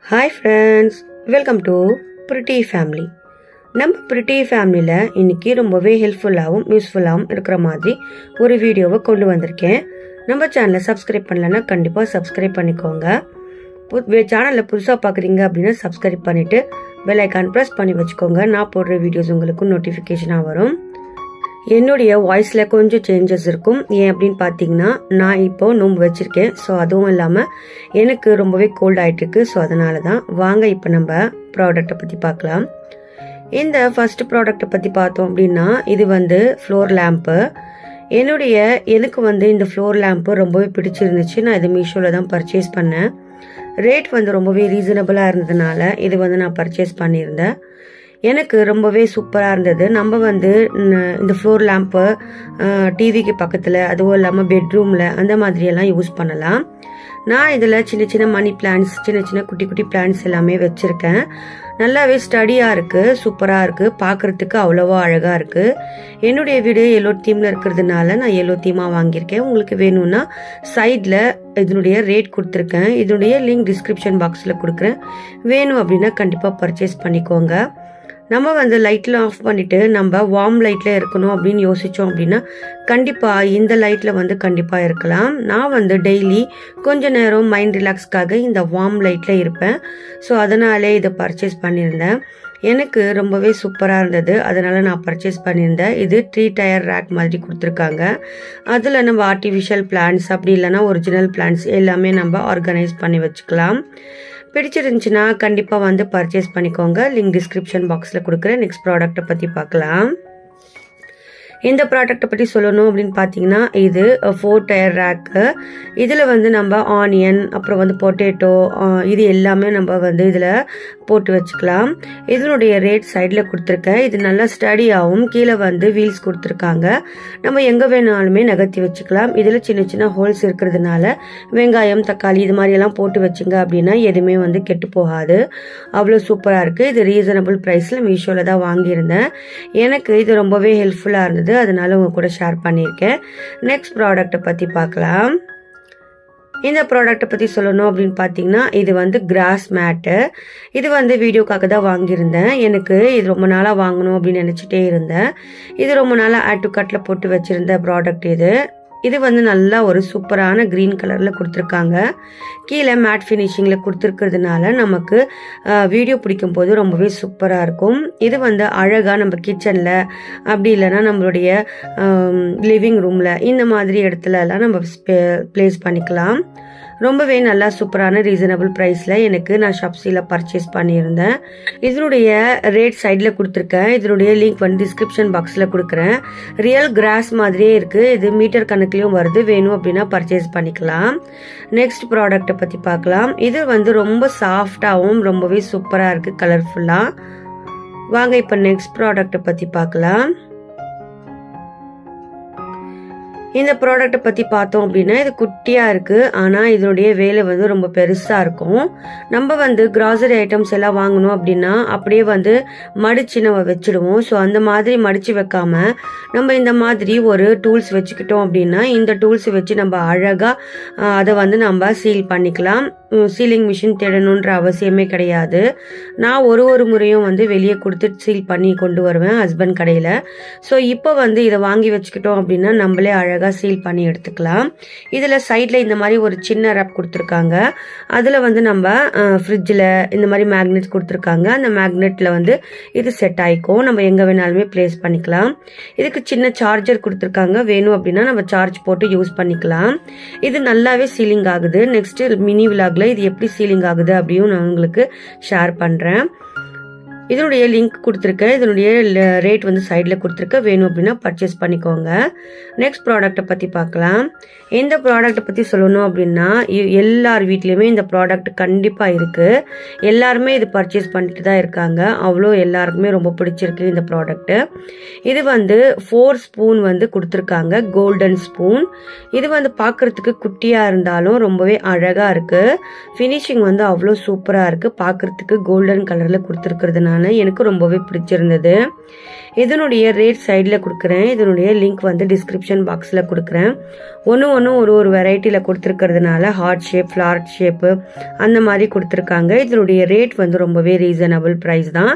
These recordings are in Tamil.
Hi friends, welcome to pretty family. நம்ம பிரிட்டி ஃபேமிலியில் இன்றைக்கி ரொம்பவே ஹெல்ப்ஃபுல்லாகவும் யூஸ்ஃபுல்லாகவும் இருக்கிற மாதிரி ஒரு வீடியோவை கொண்டு வந்திருக்கேன். நம்ம சேனலை சப்ஸ்கிரைப் பண்ணலன்னா கண்டிப்பாக சப்ஸ்கிரைப் பண்ணிக்கோங்க. சேனலில் புதுசாக பார்க்குறீங்க அப்படின்னா சப்ஸ்கிரைப் பண்ணிவிட்டு பெல் ஐக்கான் ப்ரெஸ் பண்ணி வச்சுக்கோங்க. நான் போடுற வீடியோஸ் உங்களுக்கு நோட்டிஃபிகேஷனாக வரும். என்னுடைய வாய்ஸில் கொஞ்சம் சேஞ்சஸ் இருக்கும். ஏன் அப்படின்னு பார்த்தீங்கன்னா, நான் இப்போது நோன்பு வச்சுருக்கேன். ஸோ அதுவும் இல்லாமல் எனக்கு ரொம்பவே கோல்ட் ஆகிட்டுருக்கு. ஸோ அதனால தான். வாங்க இப்போ நம்ம ப்ராடக்டை பற்றி பார்க்கலாம். இந்த ஃபர்ஸ்ட் ப்ராடக்டை பற்றி பார்த்தோம் அப்படின்னா, இது ஃப்ளோர் லேம்ப்பு. எனக்கு இந்த ஃப்ளோர் லேம்ப்பு ரொம்பவே பிடிச்சிருந்துச்சு. நான் இது மீஷோவில் தான் பர்ச்சேஸ் பண்ணேன். ரேட் ரொம்பவே ரீசனபிளாக இருந்ததுனால இது நான் பர்ச்சேஸ் பண்ணியிருந்தேன். எனக்கு ரொம்பவே சூப்பராக இருந்தது. நம்ம இந்த ஃப்ளோர் லேம்ப்பு டிவிக்கு பக்கத்தில், அதுவும் இல்லாமல் பெட்ரூமில் அந்த மாதிரியெல்லாம் யூஸ் பண்ணலாம். நான் இதில் சின்ன சின்ன மணி பிளான்ட்ஸ், சின்ன சின்ன குட்டி குட்டி பிளான்ட்ஸ் எல்லாமே வச்சுருக்கேன். நல்லாவே ஸ்டடியாக இருக்குது, சூப்பராக இருக்குது, பார்க்குறதுக்கு அவ்வளோவா அழகாக இருக்குது. என்னுடைய வீடு எல்லோ தீமில் இருக்கிறதுனால நான் எல்லோ தீமாக வாங்கியிருக்கேன். உங்களுக்கு வேணும்னா சைடில் இதனுடைய ரேட் கொடுத்துருக்கேன். இதனுடைய லிங்க் டிஸ்கிரிப்ஷன் பாக்ஸில் கொடுக்குறேன். வேணும் அப்படின்னா கண்டிப்பாக பர்ச்சேஸ் பண்ணிக்கோங்க. நம்ம லைட்டில் ஆஃப் பண்ணிவிட்டு நம்ம வார்ம் லைட்டில் இருக்கணும் அப்படின்னு யோசித்தோம் அப்படின்னா கண்டிப்பாக இந்த லைட்டில் கண்டிப்பாக இருக்கலாம். நான் டெய்லி கொஞ்ச நேரம் மைண்ட் ரிலாக்ஸ்க்காக இந்த வார்ம் லைட்டில் இருப்பேன். ஸோ அதனாலே இதை பர்ச்சேஸ் பண்ணியிருந்தேன். எனக்கு ரொம்பவே சூப்பராக இருந்தது. அதனால் நான் பர்ச்சேஸ் பண்ணியிருந்தேன். இது 3 டயர் ரேக் மாதிரி கொடுத்துருக்காங்க. அதில் நம்ம ஆர்டிஃபிஷியல் பிளான்ட்ஸ் அப்படி இல்லைனா ஒரிஜினல் பிளான்ட்ஸ் எல்லாமே நம்ம ஆர்கனைஸ் பண்ணி வச்சுக்கலாம். பிடிச்சிருந்துச்சுன்னா கண்டிப்பாக பர்ச்சேஸ் பண்ணிக்கோங்க. லிங்க் டிஸ்கிரிப்ஷன் பாக்ஸில் கொடுக்குறேன். நெக்ஸ்ட் ப்ராடக்ட்டை பற்றி பார்க்கலாம். இந்த ப்ராடக்ட்டை பற்றி சொல்லணும் அப்படின்னு பார்த்தீங்கன்னா, இது 4 டயர் ரேக்கு. இதில் நம்ம ஆனியன், அப்புறம் பொட்டேட்டோ, இது எல்லாமே நம்ம இதில் போட்டு வச்சுக்கலாம். இதனுடைய ரேட் சைடில் கொடுத்துருக்கேன். இது நல்லா ஸ்டடியாகவும் கீழே வீல்ஸ் கொடுத்துருக்காங்க. நம்ம எங்கே வேணாலுமே நகர்த்தி வச்சுக்கலாம். இதில் சின்ன சின்ன ஹோல்ஸ் இருக்கிறதுனால வெங்காயம், தக்காளி இது மாதிரியெல்லாம் போட்டு வச்சுங்க அப்படின்னா எதுவுமே கெட்டு போகாது. அவ்வளோ சூப்பராக இருக்குது. இது ரீசனபிள் ப்ரைஸில் மீஷோவில் தான் வாங்கியிருந்தேன். எனக்கு இது ரொம்பவே ஹெல்ப்ஃபுல்லாக இருந்தது. அதனால உங்க கூட ஷேர் பண்ணியிருக்கேன். நெக்ஸ்ட் ப்ராடக்ட்டை பற்றி பார்க்கலாம். இந்த ப்ராடக்ட்டை பற்றி சொல்லணும் அப்படின்னு பார்த்தீங்கன்னா, இது கிராஸ் மேட்டு. இது வீடியோக்காக தான் வாங்கியிருந்தேன். எனக்கு இது ரொம்ப நாளாக வாங்கணும் அப்படின்னு நினச்சிட்டே இருந்தேன். இது ரொம்ப நாளாக ஆட் டு கட்டில் போட்டு வச்சுருந்த ப்ராடக்ட் இது நல்லா ஒரு சூப்பரான க்ரீன் கலரில் கொடுத்துருக்காங்க. கீழே மேட் ஃபினிஷிங்கில் கொடுத்துருக்கிறதுனால நமக்கு வீடியோ பிடிக்கும் போது ரொம்பவே சூப்பராக இருக்கும். இது அழகாக நம்ம கிச்சனில் அப்படி இல்லைன்னா நம்மளுடைய லிவிங் ரூமில் இந்த மாதிரி இடத்துலலாம் நம்ம ப்ளேஸ் பண்ணிக்கலாம். ரொம்பவே நல்லா சூப்பரான ரீசனபிள் ப்ரைஸில் நான் ஷாப்ஸியில் பர்ச்சேஸ் பண்ணியிருந்தேன். இதனுடைய ரேட் சைடில் கொடுத்துருக்கேன். இதனுடைய லிங்க் டிஸ்கிரிப்ஷன் பாக்ஸில் கொடுக்குறேன். ரியல் கிராஸ் மாதிரியே இருக்குது. இது மீட்டர் கணக்குலையும் வருது. வேணும் அப்படின்னா பர்ச்சேஸ் பண்ணிக்கலாம். நெக்ஸ்ட் ப்ராடக்ட்டை பற்றி பார்க்கலாம். இது ரொம்ப சாஃப்டாகவும் ரொம்பவே சூப்பராக இருக்குது, கலர்ஃபுல்லாக. வாங்க இப்போ நெக்ஸ்ட் ப்ராடக்ட்டை பற்றி பார்க்கலாம். இந்த ப்ராடக்ட்டை பற்றி பார்த்தோம் அப்படின்னா, இது குட்டியாக இருக்குது. ஆனால் இதனுடைய வேலை ரொம்ப பெருசாக இருக்கும். நம்ம கிராசரி ஐட்டம்ஸ் எல்லாம் வாங்கணும் அப்படின்னா அப்படியே மடித்து நம்ம வச்சுடுவோம். ஸோ அந்த மாதிரி மடித்து வைக்காம நம்ம இந்த மாதிரி ஒரு டூல்ஸ் வச்சுக்கிட்டோம் அப்படின்னா இந்த டூல்ஸ் வச்சு நம்ம அழகாக அதை நம்ம சீல் பண்ணிக்கலாம். சீலிங் மிஷின் தேடணுன்ற அவசியமே கிடையாது. நான் ஒரு முறையும் வெளியே கொடுத்து சீல் பண்ணி கொண்டு வருவேன் ஹஸ்பண்ட் கடையில். ஸோ இப்போ இதை வாங்கி வச்சுக்கிட்டோம் அப்படின்னா நம்மளே அழகாக சீல் பண்ணி எடுத்துக்கலாம். இதில் சைடில் இந்த மாதிரி ஒரு சின்ன ரேப் கொடுத்துருக்காங்க. அதில் நம்ம ஃப்ரிட்ஜில் இந்த மாதிரி மேக்னெட்ஸ் கொடுத்துருக்காங்க. அந்த மேக்னெட்டில் இது செட் ஆகிக்கும். நம்ம எங்கே வேணாலுமே ப்ளேஸ் பண்ணிக்கலாம். இதுக்கு சின்ன சார்ஜர் கொடுத்துருக்காங்க. வேணும் அப்படின்னா நம்ம சார்ஜ் போட்டு யூஸ் பண்ணிக்கலாம். இது நல்லாவே சீலிங் ஆகுது. நெக்ஸ்ட் மினி விலாக் இது எப்படி சீலிங் ஆகுது அப்படியும் நான் உங்களுக்கு ஷேர் பண்ணுறேன். இதனுடைய லிங்க் கொடுத்துருக்கேன். இதனுடைய ரேட் சைடில் கொடுத்துருக்கேன். வேணும் அப்படின்னா பர்ச்சேஸ் பண்ணிக்கோங்க. நெக்ஸ்ட் ப்ராடக்ட்டை பற்றி பார்க்கலாம். இந்த ப்ராடக்ட்டை பற்றி சொல்லணும் அப்படின்னா எல்லார் வீட்லேயுமே இந்த ப்ராடக்ட் கண்டிப்பாக இருக்குது. எல்லாருமே இது பர்ச்சேஸ் பண்ணிட்டு தான் இருக்காங்க. அவ்வளோ எல்லாருக்குமே ரொம்ப பிடிச்சிருக்கு இந்த ப்ராடக்ட்டு. இது 4 ஸ்பூன் கொடுத்துருக்காங்க. Golden spoon. இது பார்க்குறதுக்கு குட்டியாக இருந்தாலும் ரொம்பவே அழகாக இருக்குது. ஃபினிஷிங் அவ்வளோ சூப்பராக இருக்குது. பார்க்குறதுக்கு கோல்டன் கலரில் கொடுத்துருக்கிறதுனால இருக்கிறதுனால எனக்கு ரொம்பவே பிடிச்சிருந்தது. இதனுடைய ரேட் சைடில் கொடுக்குறேன். இதனுடைய லிங்க் வந்து டிஸ்கிரிப்ஷன் பாக்ஸில் கொடுக்குறேன். ஒன்று ஒரு வெரைட்டியில் கொடுத்துருக்கிறதுனால ஹார்ட் ஷேப், ஃப்ளார் ஷேப்பு அந்த மாதிரி கொடுத்துருக்காங்க. இதனுடைய ரேட் வந்து ரொம்பவே ரீசனபிள் ப்ரைஸ் தான்.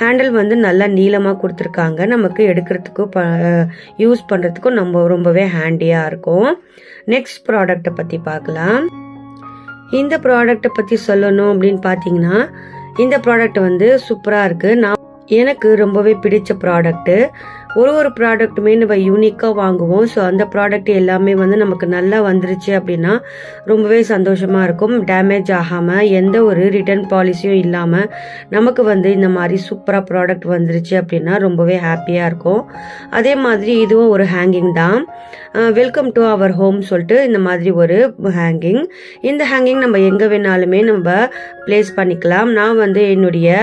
ஹேண்டில் வந்து நல்லா நீளமாக கொடுத்துருக்காங்க. நமக்கு எடுக்கிறதுக்கும் யூஸ் பண்ணுறதுக்கும் ரொம்பவே ஹேண்டியாக இருக்கும். நெக்ஸ்ட் ப்ராடக்டை பற்றி பார்க்கலாம். இந்த ப்ராடக்டை பற்றி சொல்லணும் அப்படின்னு பார்த்தீங்கன்னா, இந்த ப்ராடக்ட் வந்து சூப்பராக இருக்குது. எனக்கு ரொம்பவே பிடிச்ச ப்ராடக்ட்டு. ஒரு ப்ராடக்ட்டுமே நம்ம யூனிக்காக வாங்குவோம். ஸோ அந்த ப்ராடக்ட் எல்லாமே வந்து நமக்கு நல்லா வந்துருச்சு அப்படின்னா ரொம்பவே சந்தோஷமாக இருக்கும். டேமேஜ் ஆகாமல் எந்த ஒரு ரிட்டர்ன் பாலிசியும் இல்லாமல் நமக்கு வந்து இந்த மாதிரி சூப்பராக ப்ராடக்ட் வந்துருச்சு அப்படின்னா ரொம்பவே ஹாப்பியாக இருக்கும். அதே மாதிரி இதுவும் ஒரு ஹேங்கிங் தான். வெல்கம் டு அவர் ஹோம் சொல்லிட்டு இந்த மாதிரி ஒரு ஹேங்கிங். இந்த ஹேங்கிங் நம்ம எங்கே வேணாலுமே நம்ம பிளேஸ் பண்ணிக்கலாம். நான் வந்து என்னுடைய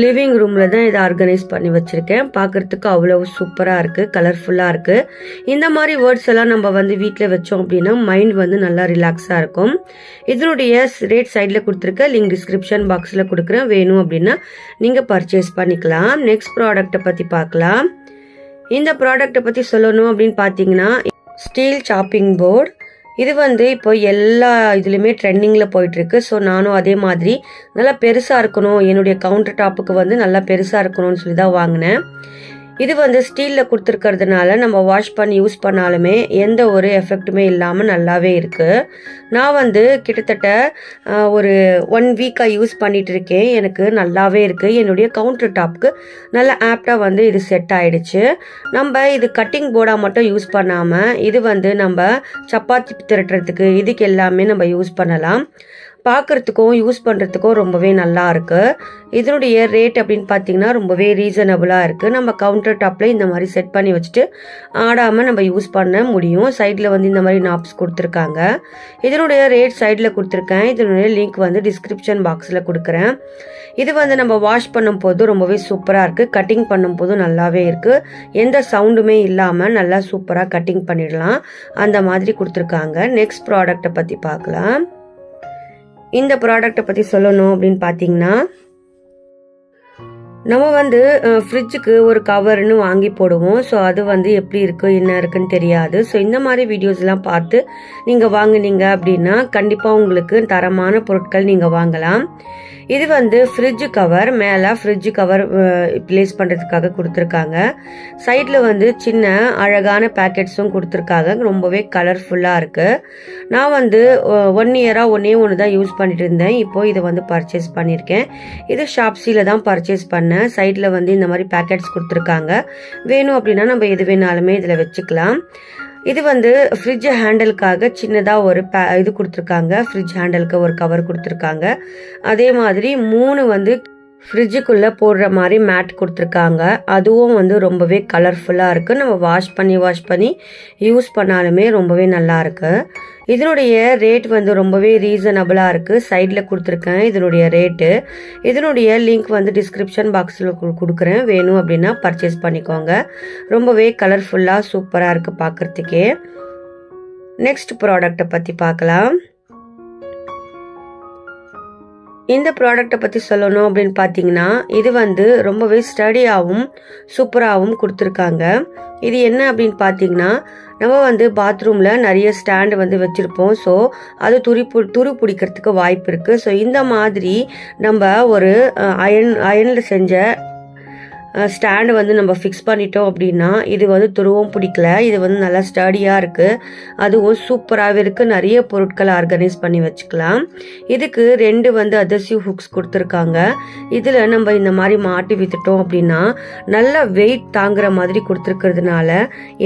லிவிங் ரூமில் தான் இதை ஆர்கனைஸ் பண்ணி வச்சுருக்கேன். பார்க்குறதுக்கு அவ்வளோ சூப்பராக இருக்குது, கலர்ஃபுல்லாக இருக்குது. இந்த மாதிரி வேர்ட்ஸ் எல்லாம் நம்ம வந்து வீட்டில் வச்சோம் அப்படின்னா மைண்ட் வந்து நல்லா ரிலாக்ஸாக இருக்கும். இதனுடைய ரேட் சைடில் கொடுத்துருக்க லிங்க் டிஸ்கிரிப்ஷன் பாக்ஸில் கொடுக்குறேன். வேணும் அப்படின்னா நீங்கள் பர்ச்சேஸ் பண்ணிக்கலாம். நெக்ஸ்ட் ப்ராடக்ட்டை பற்றி பார்க்கலாம். இந்த ப்ராடக்ட்டை பற்றி சொல்லணும் அப்படின்னு பார்த்தீங்கன்னா, ஸ்டீல் சாப்பிங் போர்டு. இது வந்து இப்போ எல்லா இதுலேயுமே ட்ரெண்டிங்கில் போயிட்டுருக்கு. ஸோ நானும் அதே மாதிரி நல்லா பெருசாக இருக்கணும், என்னுடைய கவுண்டர் டாப்புக்கு வந்து நல்லா பெருசாக இருக்கணும்னு சொல்லி தான் வாங்கினேன். இது வந்து ஸ்டீலில் கொடுத்துருக்கிறதுனால நம்ம வாஷ் பண்ணி யூஸ் பண்ணாலுமே எந்த ஒரு எஃபெக்ட்டுமே இல்லாமல் நல்லாவே இருக்குது. நான் வந்து கிட்டத்தட்ட ஒரு 1 வீக்காக யூஸ் பண்ணிகிட்டு இருக்கேன். எனக்கு நல்லாவே இருக்குது. என்னுடைய கவுண்டர் டாப்புக்கு நல்லா ஆப்டாக வந்து இது செட் ஆகிடுச்சு. நம்ம இது கட்டிங் போர்டாக மட்டும் யூஸ் பண்ணாமல் இது வந்து நம்ம சப்பாத்தி திரட்டுறதுக்கு இதுக்கு எல்லாமே நம்ம யூஸ் பண்ணலாம். பார்க்குறதுக்கும் யூஸ் பண்ணுறதுக்கும் ரொம்பவே நல்லா இருக்குது. இதனுடைய ரேட் அப்படின்னு பார்த்தீங்கன்னா ரொம்பவே ரீசனபுளாக இருக்குது. நம்ம கவுண்டர் டாப்பில் இந்த மாதிரி செட் பண்ணி வச்சுட்டு ஆடாமல் நம்ம யூஸ் பண்ண முடியும். சைடில் வந்து இந்த மாதிரி நாப்ஸ் கொடுத்துருக்காங்க. இதனுடைய ரேட் சைடில் கொடுத்துருக்கேன். இதனுடைய லிங்க் வந்து டிஸ்கிரிப்ஷன் பாக்ஸில் கொடுக்குறேன். இது வந்து நம்ம வாஷ் பண்ணும் போது ரொம்பவே சூப்பராக இருக்குது. கட்டிங் பண்ணும் போதும் நல்லாவே இருக்குது. எந்த சவுண்டுமே இல்லாமல் நல்லா சூப்பராக கட்டிங் பண்ணிடலாம். அந்த மாதிரி கொடுத்துருக்காங்க. நெக்ஸ்ட் ப்ராடக்டை பற்றி பார்க்கலாம். இந்த ப்ராடக்டை பற்றி சொல்லணும் அப்படின்னு பார்த்தீங்கன்னா, நம்ம வந்து ஃப்ரிட்ஜுக்கு ஒரு கவர்னு வாங்கி போடுவோம். ஸோ அது வந்து எப்படி இருக்குது என்ன இருக்குன்னு தெரியாது. ஸோ இந்த மாதிரி வீடியோஸ்லாம் பார்த்து நீங்கள் வாங்கினீங்க அப்படின்னா கண்டிப்பாக உங்களுக்கு தரமான பொருட்கள் நீங்கள் வாங்கலாம். இது வந்து ஃப்ரிட்ஜ் கவர். மேலே ஃப்ரிட்ஜ் கவர் பிளேஸ் பண்ணுறதுக்காக கொடுத்துருக்காங்க. சைடில் வந்து சின்ன அழகான பேக்கெட்ஸும் கொடுத்துருக்காங்க. ரொம்பவே கலர்ஃபுல்லாக இருக்குது. நான் வந்து 1 இயராக ஒன்று தான் யூஸ் பண்ணிட்டு இருந்தேன். இப்போது இதை வந்து பர்ச்சேஸ் பண்ணியிருக்கேன். இது ஷாப்ஸியில் தான் பர்ச்சேஸ் பண்ணேன். சைடில் வந்து இந்த மாதிரி பேக்கெட்ஸ் கொடுத்துருக்காங்க. வேணும் அப்படின்னா நம்ம எது வேணாலுமே இதில் வச்சுக்கலாம். இது வந்து ஃப்ரிட்ஜ் ஹேண்டலுக்காக சின்னதாக ஒரு இது கொடுத்துருக்காங்க. ஃப்ரிட்ஜ் ஹேண்டலுக்கு ஒரு கவர் கொடுத்துருக்காங்க. அதே மாதிரி 3 வந்து ஃப்ரிட்ஜுக்குள்ளே போடுற மாதிரி மேட் கொடுத்துருக்காங்க. அதுவும் வந்து ரொம்பவே கலர்ஃபுல்லாக இருக்குது. நம்ம வாஷ் பண்ணி யூஸ் பண்ணாலுமே ரொம்பவே நல்லா இருக்குது. இதனுடைய ரேட் வந்து ரொம்பவே ரீசனபிளாக இருக்குது. சைடில் கொடுத்துருக்கேன் இதனுடைய ரேட்டு. இதனுடைய லிங்க் வந்து டிஸ்கிரிப்ஷன் பாக்ஸில் கொடுக்குறேன். வேணும் அப்படின்னா பர்ச்சேஸ் பண்ணிக்கோங்க. ரொம்பவே கலர்ஃபுல்லாக சூப்பராக இருக்குது பார்க்குறதுக்கே. நெக்ஸ்ட் ப்ராடக்டை பற்றி பார்க்கலாம். இந்த ப்ராடக்டை பற்றி சொல்லணும் அப்படின்னு பார்த்தீங்கன்னா, இது வந்து ரொம்பவே ஸ்டடியாகவும் சூப்பராகவும் கொடுத்துருக்காங்க. இது என்ன அப்படின்னு பார்த்தீங்கன்னா, நம்ம வந்து பாத்ரூமில் நிறைய ஸ்டாண்டு வந்து வச்சுருப்போம். ஸோ அது துரு பிடிக்கிறதுக்கு வாய்ப்பு இருக்குது. ஸோ இந்த மாதிரி நம்ம ஒரு அயனில் செஞ்ச ஸ்டாண்டு வந்து நம்ம ஃபிக்ஸ் பண்ணிட்டோம் அப்படின்னா இது வந்து துருவும் பிடிக்கல. இது வந்து நல்லா ஸ்டடியாக இருக்குது. அதுவும் சூப்பராகவே இருக்குது. நிறைய பொருட்களை ஆர்கனைஸ் பண்ணி வச்சுக்கலாம். இதுக்கு 2 வந்து அதர்சிவ் ஹுக்ஸ் கொடுத்துருக்காங்க. இதில் நம்ம இந்த மாதிரி மாட்டி வித்துட்டோம் அப்படின்னா நல்லா வெயிட் தாங்குற மாதிரி கொடுத்துருக்கிறதுனால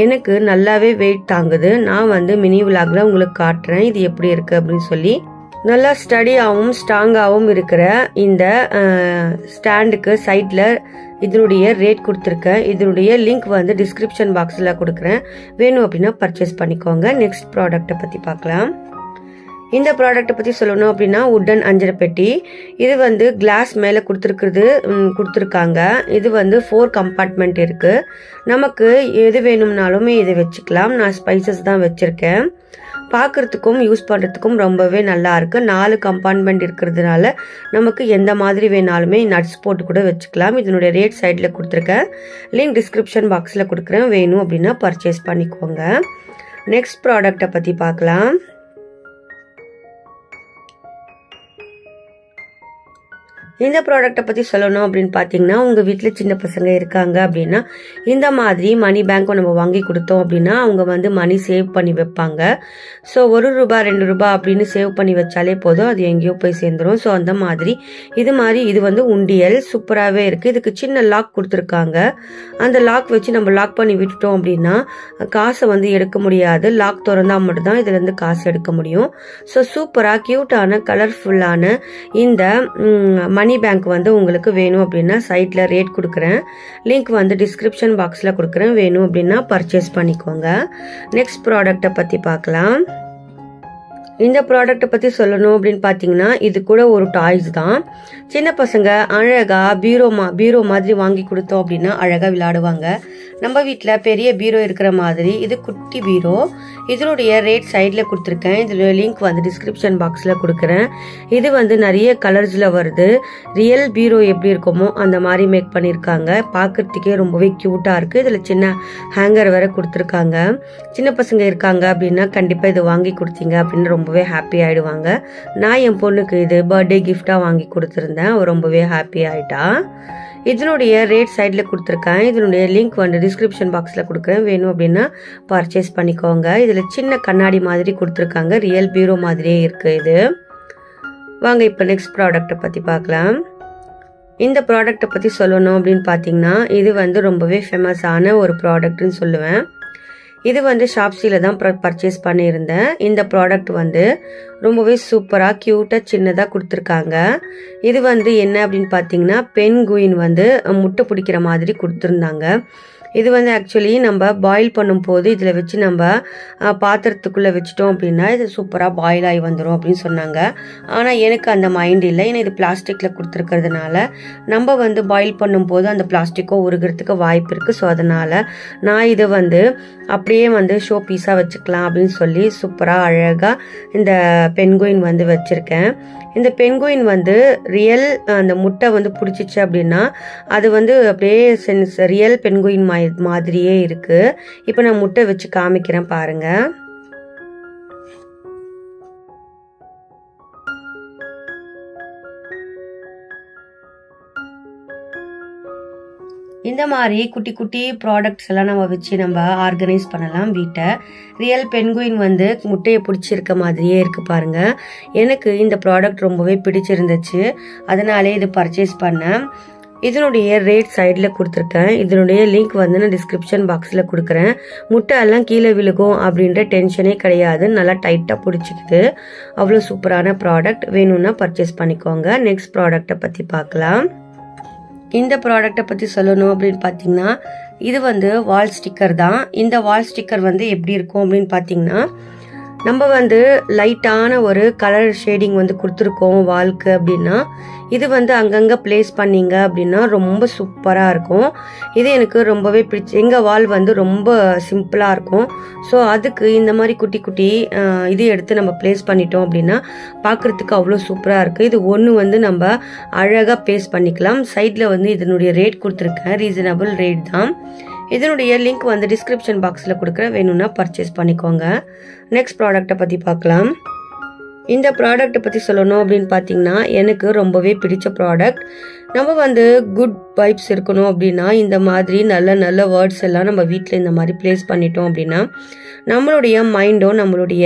எனக்கு நல்லாவே வெயிட் தாங்குது. நான் வந்து மினி விலாகில் உங்களுக்கு காட்டுறேன் இது எப்படி இருக்குது அப்படின்னு சொல்லி. நல்லா ஸ்டடியாகவும் ஸ்ட்ராங்காகவும் இருக்கிற இந்த ஸ்டாண்டுக்கு சைடில் இதனுடைய ரேட் கொடுத்துருக்கேன். இதனுடைய லிங்க் வந்து டிஸ்கிரிப்ஷன் பாக்ஸில் கொடுக்குறேன். வேணும் அப்படின்னா பர்ச்சேஸ் பண்ணிக்கோங்க. நெக்ஸ்ட் ப்ராடக்டை பற்றி பார்க்கலாம். இந்த ப்ராடக்ட்டை பற்றி சொல்லணும் அப்படின்னா உட்டன் அஞ்சரை பெட்டி. இது வந்து கிளாஸ் மேலே கொடுத்துருக்காங்க. இது வந்து 4 கம்பார்ட்மெண்ட் இருக்குது. நமக்கு எது வேணும்னாலுமே இதை வச்சுக்கலாம். நான் ஸ்பைசஸ் தான் வச்சுருக்கேன். பார்க்குறதுக்கும் யூஸ் பண்ணுறதுக்கும் ரொம்பவே நல்லா இருக்குது. 4 கம்பார்ட்மெண்ட் இருக்கிறதுனால நமக்கு எந்த மாதிரி வேணாலுமே நட்ஸ் போட்டு கூட வச்சுக்கலாம். இதனுடைய ரேட் சைடில் கொடுத்துருக்கேன், லிங்க் டிஸ்கிரிப்ஷன் பாக்ஸில் கொடுக்குறேன், வேணும் அப்படின்னா பர்ச்சேஸ் பண்ணிக்கோங்க. நெக்ஸ்ட் ப்ராடக்டை பற்றி பார்க்கலாம். இந்த ப்ராடக்ட்டை பற்றி சொல்லணும் அப்படின்னு பார்த்தீங்கன்னா, உங்கள் வீட்டில் சின்ன பசங்க இருக்காங்க அப்படின்னா இந்த மாதிரி மணி பேங்க்கை நம்ம வாங்கி கொடுத்தோம் அப்படின்னா அவங்க வந்து மணி சேவ் பண்ணி வைப்பாங்க. ஸோ ₹1 ₹2 அப்படின்னு சேவ் பண்ணி வச்சாலே போதும், அது எங்கேயோ போய் சேர்ந்துடும். ஸோ அந்த மாதிரி இது வந்து உண்டியல் சூப்பராகவே இருக்குது. இதுக்கு சின்ன லாக் கொடுத்துருக்காங்க. அந்த லாக் வச்சு நம்ம லாக் பண்ணி விட்டுட்டோம் அப்படின்னா காசை வந்து எடுக்க முடியாது. லாக் திறந்தால் மட்டும்தான் இதுலேருந்து காசு எடுக்க முடியும். ஸோ சூப்பராக க்யூட்டான கலர்ஃபுல்லான இந்த மணி பேங்க் வந்து உங்களுக்கு வேணும் அப்படின்னா சைட்டில் ரேட் கொடுக்குறேன், லிங்க் வந்து டிஸ்கிரிப்ஷன் பாக்ஸில் கொடுக்குறேன், வேணும் அப்படின்னா பர்ச்சேஸ் பண்ணிக்கோங்க. நெக்ஸ்ட் ப்ராடக்டை பற்றி பார்க்கலாம். இந்த ப்ராடக்ட்டை பற்றி சொல்லணும் அப்படின்னு பார்த்தீங்கன்னா இது கூட ஒரு டாய்ஸ் தான். சின்ன பசங்க அழகாக பீரோ மாதிரி வாங்கி கொடுத்தோம் அப்படின்னா அழகாக விளையாடுவாங்க. நம்ம வீட்டில் பெரிய பீரோ இருக்கிற மாதிரி இது குட்டி பீரோ. இதனுடைய ரேட் சைடில் கொடுத்துருக்கேன், இதனுடைய லிங்க் வந்து டிஸ்கிரிப்ஷன் பாக்ஸில் கொடுக்குறேன். இது வந்து நிறைய கலர்ஸில் வருது. ரியல் பீரோ எப்படி இருக்குமோ அந்த மாதிரி மேக் பண்ணியிருக்காங்க. பார்க்குறதுக்கே ரொம்பவே க்யூட்டாக இருக்குது. இதில் சின்ன ஹேங்கர் வேறு கொடுத்துருக்காங்க. சின்ன பசங்க இருக்காங்க அப்படின்னா கண்டிப்பாக இது வாங்கி கொடுத்தீங்க அப்படின்னு ரொம்பவே ஹாப்பி ஆகிடுவாங்க. நான் என் பொண்ணுக்கு இது பர்த்டே கிஃப்டாக வாங்கி கொடுத்துருந்தேன், அவள் ரொம்பவே ஹாப்பி ஆகிட்டா. இதனுடைய ரேட் சைடில் கொடுத்துருக்கேன், இதனுடைய லிங்க் வந்து டிஸ்கிரிப்ஷன் பாக்ஸில் கொடுக்குறேன், வேணும் அப்படின்னா பர்ச்சேஸ் பண்ணிக்கோங்க. இதில் சின்ன கண்ணாடி மாதிரி கொடுத்துருக்காங்க, ரியல் பீரோ மாதிரியே இருக்குது இது. வாங்க இப்போ நெக்ஸ்ட் ப்ராடக்ட்டை பற்றி பார்க்கலாம். இந்த ப்ராடக்ட்டை பற்றி சொல்லணும் அப்படின்னு பார்த்தீங்கன்னா இது வந்து ரொம்பவே ஃபேமஸான ஒரு ப்ராடக்ட்னு சொல்லுவேன். இது வந்து ஷாப்ஸியில் தான் பர்ச்சேஸ் பண்ணியிருந்தேன். இந்த ப்ராடக்ட் வந்து ரொம்பவே சூப்பராக க்யூட்டாக சின்னதாக கொடுத்துருக்காங்க. இது வந்து என்ன அப்படின்னு பார்த்தீங்கன்னா பென்குயின் வந்து முட்டை பிடிக்கிற மாதிரி கொடுத்துருந்தாங்க. இது வந்து ஆக்சுவலி நம்ம பாயில் பண்ணும்போது இதில் வச்சு நம்ம பாத்திரத்துக்குள்ளே வச்சிட்டோம் அப்படின்னா இது சூப்பராக பாயில் ஆகி வந்துடும் அப்படின்னு சொன்னாங்க. ஆனால் எனக்கு அந்த மைண்ட் இல்லை, ஏன்னா இது பிளாஸ்டிக்கில் கொடுத்துருக்கிறதுனால நம்ம வந்து பாயில் பண்ணும்போது அந்த பிளாஸ்டிக்கோ உருகிறதுக்கு வாய்ப்பு இருக்குது. ஸோ அதனால் நான் இதை வந்து அப்படியே வந்து ஷோ பீஸாக வச்சுக்கலாம் அப்படின்னு சொல்லி சூப்பராக அழகாக இந்த பென்குயின் வந்து வச்சுருக்கேன். இந்த பென்குயின் வந்து ரியல் அந்த முட்டை வந்து பிடிச்சிச்சு அப்படின்னா அது வந்து அப்படியே ரியல் பென்குயின் மாதிரியே இருக்குது. இப்போ நான் முட்டை வச்சு காமிக்கிறேன் பாருங்க. இந்த மாதிரி குட்டி குட்டி ப்ராடக்ட்ஸ் எல்லாம் நம்ம வச்சு நம்ம ஆர்கனைஸ் பண்ணலாம் வீட்டை. ரியல் பென்குயின் வந்து முட்டையை பிடிச்சிருக்க மாதிரியே இருக்குது பாருங்கள். எனக்கு இந்த ப்ராடக்ட் ரொம்பவே பிடிச்சிருந்துச்சு, அதனாலே இது பர்ச்சேஸ் பண்ணேன். இதனுடைய ரேட் சைடில் கொடுத்துருக்கேன், இதனுடைய லிங்க் வந்து நான் டிஸ்கிரிப்ஷன் பாக்ஸில் கொடுக்குறேன். முட்டை எல்லாம் கீழே விழுகும் அப்படின்ற டென்ஷனே கிடையாது, நல்லா டைட்டாக பிடிச்சிக்குது. அவ்வளோ சூப்பரான ப்ராடக்ட், வேணும்னா பர்ச்சேஸ் பண்ணிக்கோங்க. நெக்ஸ்ட் ப்ராடக்டை பற்றி பார்க்கலாம். இந்த ப்ராடக்டை பற்றி சொல்லணும் அப்படின்னு பார்த்தீங்கன்னா இது வந்து வால் ஸ்டிக்கர் தான். இந்த வால் ஸ்டிக்கர் வந்து எப்படி இருக்கும் அப்படின்னு பார்த்தீங்கன்னா நம்ம வந்து லைட்டான ஒரு கலர் ஷேடிங் வந்து கொடுத்துருக்கோம் வால்க்கு அப்படின்னா இது வந்து அங்கங்கே பிளேஸ் பண்ணிங்க அப்படின்னா ரொம்ப சூப்பராக இருக்கும். இது எனக்கு ரொம்பவே பிடிச்சி. எங்கள் வால் வந்து ரொம்ப சிம்பிளாக இருக்கும். ஸோ அதுக்கு இந்த மாதிரி குட்டி குட்டி இது எடுத்து நம்ம பிளேஸ் பண்ணிட்டோம் அப்படின்னா பார்க்குறதுக்கு அவ்வளோ சூப்பராக இருக்குது. இது ஒன்று வந்து நம்ம அழகாக பிளேஸ் பண்ணிக்கலாம். சைடில் வந்து இதனுடைய ரேட் கொடுத்துருக்கேன், ரீசனபிள் ரேட் தான். இதனுடைய லிங்க் வந்து டிஸ்கிரிப்ஷன் பாக்ஸில் கொடுக்குறேன், வேணும்னா பர்ச்சேஸ் பண்ணிக்கோங்க. நெக்ஸ்ட் ப்ராடக்ட்டை பற்றி பார்க்கலாம். இந்த ப்ராடக்ட்டை பற்றி சொல்லணும் அப்படின்னு பார்த்தீங்கன்னா எனக்கு ரொம்பவே பிடிச்ச ப்ராடக்ட். நம்ம வந்து குட் வைப்ஸ் இருக்கணும் அப்படின்னா இந்த மாதிரி நல்ல நல்ல வேர்ட்ஸ் எல்லாம் நம்ம வீட்டில் இந்த மாதிரி பிளேஸ் பண்ணிட்டோம் அப்படின்னா நம்மளுடைய மைண்டும் நம்மளுடைய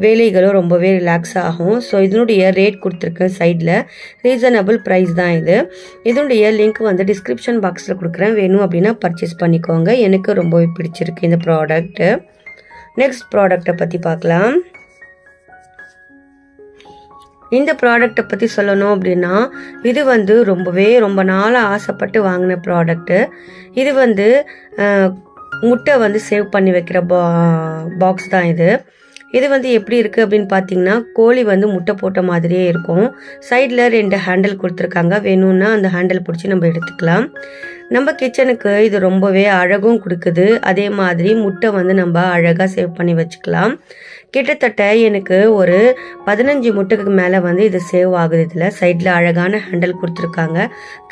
வேலைகளும் ரொம்பவே ரிலாக்ஸ் ஆகும். ஸோ இதனுடைய ரேட் கொடுத்துருக்கேன் சைடில், ரீசனபிள் ப்ரைஸ் தான் இது. இதனுடைய லிங்க் வந்து டிஸ்கிரிப்ஷன் பாக்ஸில் கொடுக்குறேன், வேணும் அப்படின்னா பர்ச்சேஸ் பண்ணிக்கோங்க. எனக்கு ரொம்பவே பிடிச்சிருக்கு இந்த ப்ராடக்ட்டு. நெக்ஸ்ட் ப்ராடக்ட்டை பற்றி பார்க்கலாம். இந்த ப்ராடக்ட்டை பற்றி சொல்லணும் அப்படின்னா இது வந்து ரொம்ப நாளாக ஆசைப்பட்டு வாங்கின ப்ராடக்ட்டு. இது வந்து முட்டை வந்து சேவ் பண்ணி வைக்கிற பாக்ஸ் தான் இது. இது வந்து எப்படி இருக்குது அப்படின்னு பார்த்தீங்கன்னா கோழி வந்து முட்டை போட்ட மாதிரியே இருக்கும். சைடில் 2 ஹேண்டில் கொடுத்துருக்காங்க. வேணும்னா அந்த ஹேண்டில் பிடிச்சி நம்ம எடுத்துக்கலாம். நம்ம கிச்சனுக்கு இது ரொம்பவே அழகும் கொடுக்குது. அதே மாதிரி முட்டை வந்து நம்ம அழகாக சேவ் பண்ணி வச்சுக்கலாம். கிட்டத்தட்ட எனக்கு ஒரு 15 முட்டைக்கு மேலே வந்து இது சேவ் ஆகுது. இதில் சைடில் அழகான ஹேண்டில் கொடுத்துருக்காங்க.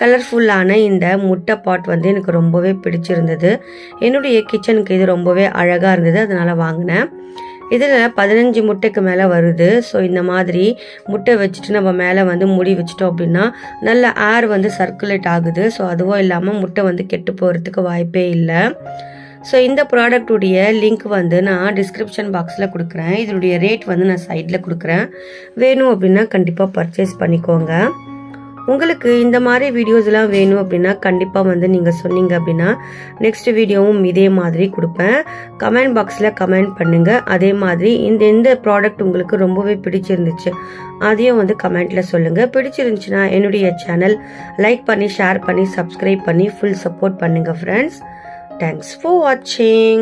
கலர்ஃபுல்லான இந்த முட்டை பாட் வந்து எனக்கு ரொம்பவே பிடிச்சிருந்தது. என்னுடைய கிச்சனுக்கு இது ரொம்பவே அழகாக இருந்தது, அதனால் வாங்கினேன். இதில் 15 முட்டைக்கு மேலே வருது. ஸோ இந்த மாதிரி முட்டை வச்சுட்டு நம்ம மேலே வந்து மூடி வச்சிட்டோம் அப்படின்னா நல்ல ஏர் வந்து சர்க்குலேட் ஆகுது. ஸோ அதுவும் இல்லாமல் முட்டை வந்து கெட்டு போகிறதுக்கு வாய்ப்பே இல்லை. ஸோ இந்த ப்ராடக்டுடைய லிங்க் வந்து நான் டிஸ்கிரிப்ஷன் பாக்ஸில் கொடுக்குறேன். இதனுடைய ரேட் வந்து நான் சைடில் கொடுக்குறேன். வேணும் அப்படின்னா கண்டிப்பாக பர்ச்சேஸ் பண்ணிக்கோங்க. உங்களுக்கு இந்த மாதிரி வீடியோஸ்லாம் வேணும் அப்படின்னா கண்டிப்பாக வந்து நீங்கள் சொன்னீங்க அப்படின்னா நெக்ஸ்ட் வீடியோவும் இதே மாதிரி கொடுப்பேன். கமெண்ட் பாக்ஸில் கமெண்ட் பண்ணுங்கள். அதே மாதிரி இந்த ப்ராடக்ட் உங்களுக்கு ரொம்பவே பிடிச்சிருந்துச்சு அதையும் வந்து கமெண்ட்டில் சொல்லுங்கள். பிடிச்சிருந்துச்சுன்னா என்னுடைய சேனல் லைக் பண்ணி ஷேர் பண்ணி சப்ஸ்கிரைப் பண்ணி ஃபுல் சப்போர்ட் பண்ணுங்கள் ஃப்ரெண்ட்ஸ். Thanks for watching.